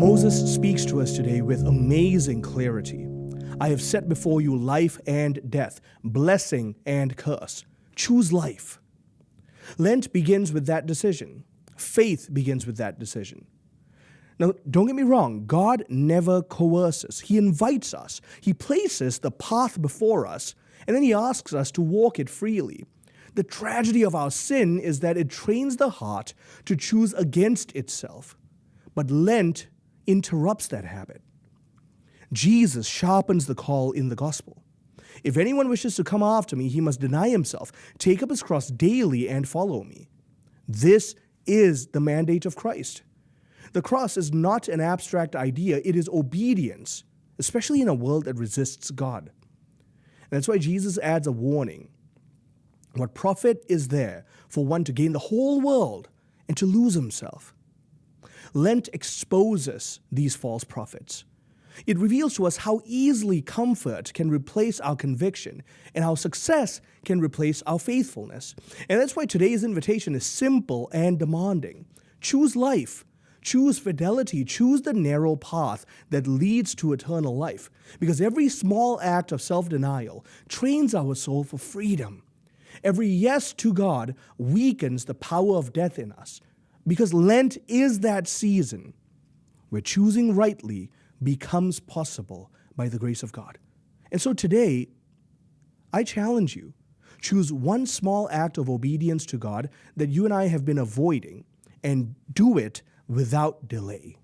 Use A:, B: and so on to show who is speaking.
A: Moses speaks to us today with amazing clarity. I have set before you life and death, blessing and curse. Choose life. Lent begins with that decision. Faith begins with that decision. Now, don't get me wrong, God never coerces. He invites us. He places the path before us, and then He asks us to walk it freely. The tragedy of our sin is that it trains the heart to choose against itself. But Lent interrupts that habit. Jesus sharpens the call in the gospel. If anyone wishes to come after me, he must deny himself, take up his cross daily, and follow me. This is the mandate of Christ. The cross is not an abstract idea, it is obedience, especially in a world that resists God. And that's why Jesus adds a warning. What profit is there for one to gain the whole world and to lose himself? Lent exposes these false prophets. It reveals to us how easily comfort can replace our conviction and how success can replace our faithfulness. And that's why today's invitation is simple and demanding. Choose life. Choose fidelity. Choose the narrow path that leads to eternal life. Because every small act of self-denial trains our soul for freedom. Every yes to God weakens the power of death in us. Because Lent is that season where choosing rightly becomes possible by the grace of God. And so today, I challenge you, choose one small act of obedience to God that you and I have been avoiding and do it without delay.